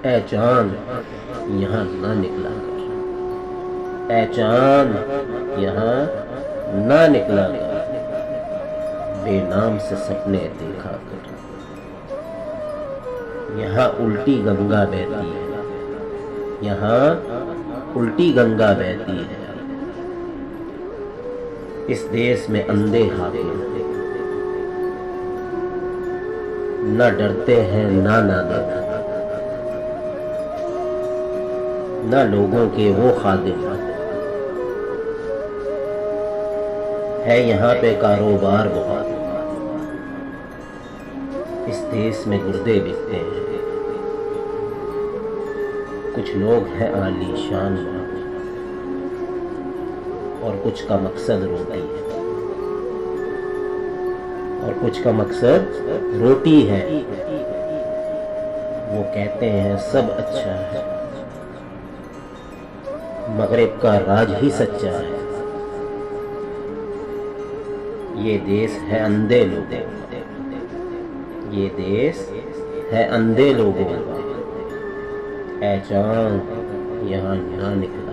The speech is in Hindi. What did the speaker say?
ऐ चांद यहाँ ना निकला कर, ऐ चांद यहाँ ना निकला कर, बेनाम से सपने देखा कर। यहाँ उल्टी गंगा बहती है, यहाँ उल्टी गंगा बहती है। इस देश में अंधे हाकिम न डरते हैं ना नादिर, न लोगों के वो खादिम। है यहाँ पे कारोबार बहुत, इस देश में गुर्दे बिकते हैं। कुछ लोग हैं आलीशान और कुछ का मकसद रोटी है, और कुछ का मकसद रोटी है। वो कहते हैं सब अच्छा है, मगरिब का राज ही सच्चा है। ये देश है अंधे लोगों, ये देश है अंधे लोगों। ऐ चांद यहाँ ना निकला।